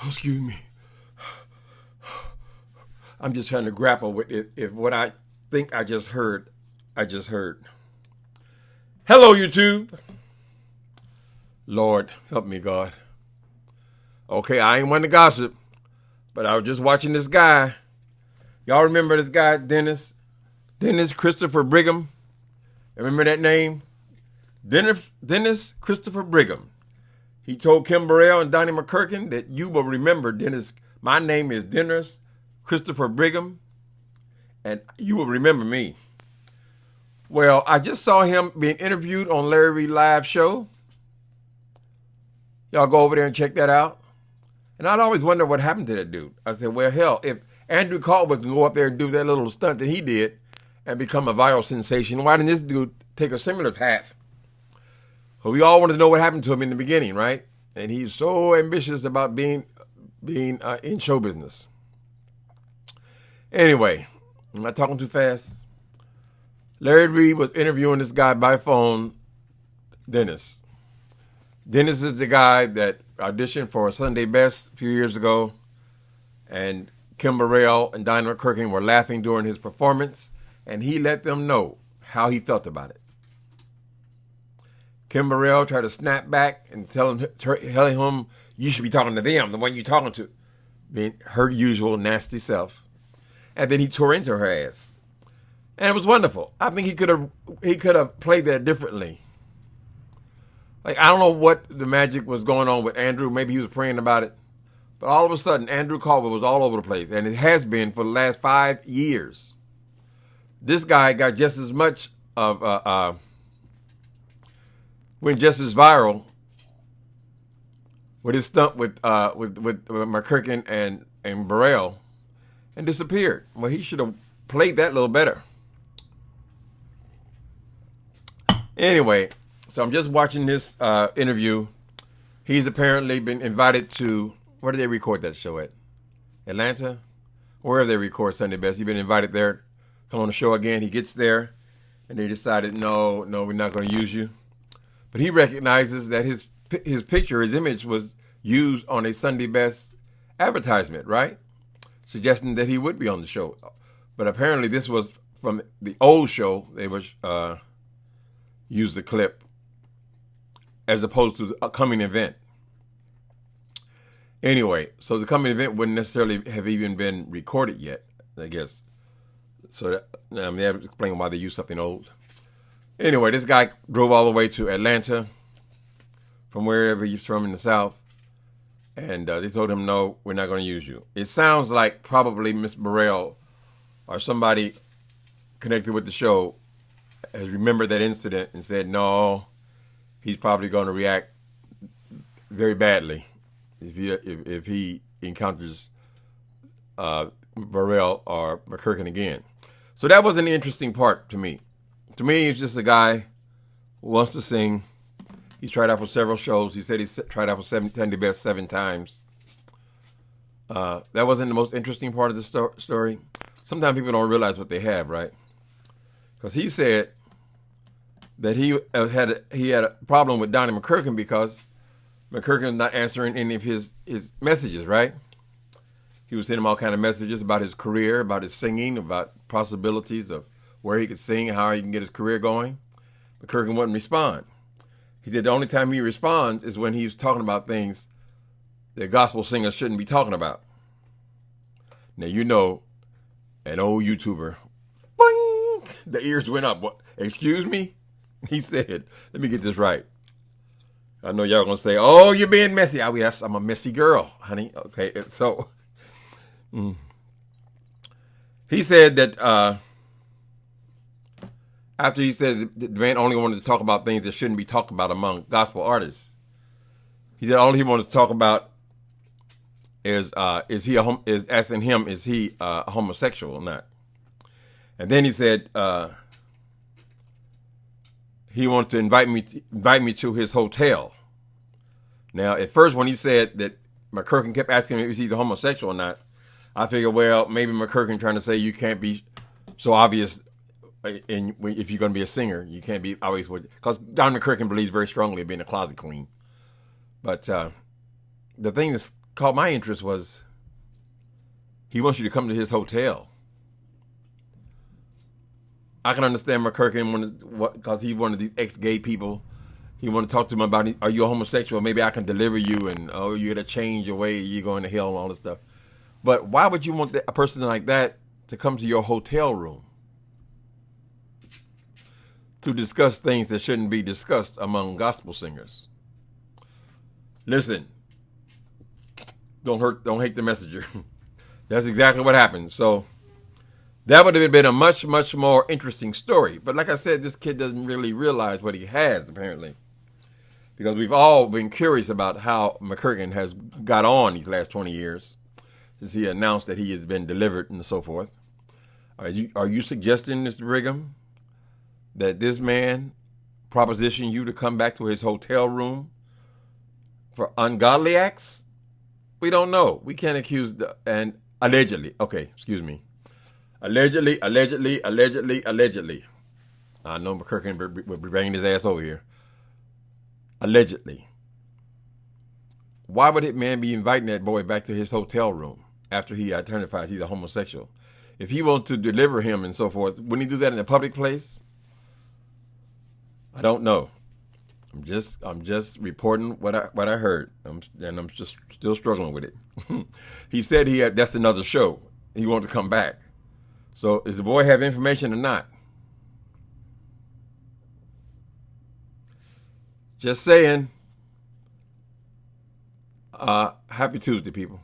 Oh, excuse me. I'm just trying to grapple with it. If what I think I just heard, I just heard. Hello, YouTube. Lord, help me, God. Okay, I ain't one to gossip, but I was just watching this guy. Y'all remember this guy, Dennis? Dennis Christopher Brigham? Remember that name? Dennis Christopher Brigham. He told Kim Burrell and Donnie McClurkin that you will remember Dennis. My name is Dennis Christopher Brigham, and you will remember me. Well, I just saw him being interviewed on Larry Reid Live show. Y'all go over there and check that out. And I'd always wonder what happened to that dude. I said, well, hell, if Andrew Caldwell can go up there and do that little stunt that he did and become a viral sensation, why didn't this dude take a similar path? Well, we all wanted to know what happened to him in the beginning, right? And he's so ambitious about being in show business. Anyway, am I talking too fast? Larry Reid was interviewing this guy by phone, Dennis. Dennis is the guy that auditioned for Sunday Best a few years ago, and Kim Burrell and Donnie McClurkin were laughing during his performance, and he let them know how he felt about it. Kim Burrell tried to snap back and tell him you should be talking to them, the one you're talking to, being her usual nasty self. And then he tore into her ass. And it was wonderful. I think he could have played that differently. Like, I don't know what the magic was going on with Andrew. Maybe he was praying about it. But all of a sudden, Andrew Caldwell was all over the place. And it has been for the last 5 years. This guy got just as much of, went just as viral with his stunt with McClurkin and Burrell and disappeared. Well, he should have played that a little better. Anyway, so I'm just watching this interview. He's apparently been invited to, where do they record that show at? Atlanta? Wherever they record Sunday Best. He's been invited there, come on the show again. He gets there, and they decided, no, we're not going to use you. But he recognizes that his picture, his image was used on a Sunday Best advertisement, right? Suggesting that he would be on the show. But apparently this was from the old show. They was used the clip as opposed to a coming event. Anyway, so the coming event wouldn't necessarily have even been recorded yet, I guess. So that explains why they used something old. Anyway, this guy drove all the way to Atlanta from wherever he's from in the South. And they told him, no, we're not going to use you. It sounds like probably Miss Burrell or somebody connected with the show has remembered that incident and said, no, he's probably going to react very badly if he encounters Burrell or McClurkin again. So that was an interesting part to me. To me, it's just a guy who wants to sing. He's tried out for several shows. He said he's tried out for Sunday Best 7 times. That wasn't the most interesting part of the story. Sometimes people don't realize what they have, right? Because he said that he had a problem with Donnie McClurkin because McClurkin not answering any of his messages, right? He was sending him all kind of messages about his career, about his singing, about possibilities of where he could sing, how he can get his career going. McClurkin wouldn't respond. He said the only time he responds is when he's talking about things that gospel singers shouldn't be talking about. Now, you know, an old YouTuber, boing, the ears went up. What? Excuse me? He said, let me get this right. I know y'all going to say, oh, you're being messy. Yes, I'm a messy girl, honey. Okay, so he said that after he said the man only wanted to talk about things that shouldn't be talked about among gospel artists, he said all he wanted to talk about is asking him, is he a homosexual or not? And then he said he wanted to invite me to his hotel. Now, at first, when he said that McClurkin kept asking him if he's a homosexual or not, I figured, well, maybe McClurkin trying to say you can't be so obvious. And if you're going to be a singer, you can't be always because Don McClurkin believes very strongly in being a closet queen. But the thing that's caught my interest was he wants you to come to his hotel. I can understand McCurkin because he's one of these ex-gay people. He want to talk to him about, are you a homosexual? Maybe I can deliver you, and oh, you're gonna change your way. You're going to hell and all this stuff. But why would you want a person like that to come to your hotel room to discuss things that shouldn't be discussed among gospel singers? Listen, don't hate the messenger. That's exactly what happened. So that would have been a much, much more interesting story. But like I said, this kid doesn't really realize what he has, apparently. Because we've all been curious about how McCurkin has got on these last 20 years since he announced that he has been delivered and so forth. Are you suggesting, Mr. Brigham, that this man propositioned you to come back to his hotel room for ungodly acts? We don't know. We can't accuse and allegedly. Okay, excuse me. Allegedly. I know McCurkin will be bringing his ass over here. Allegedly. Why would that man be inviting that boy back to his hotel room after he identifies he's a homosexual? If he wants to deliver him and so forth, wouldn't he do that in a public place? I don't know. I'm just reporting what I heard, and I'm just still struggling with it. He said that's another show. He wanted to come back. So does the boy have information or not? Just saying. Happy Tuesday, people.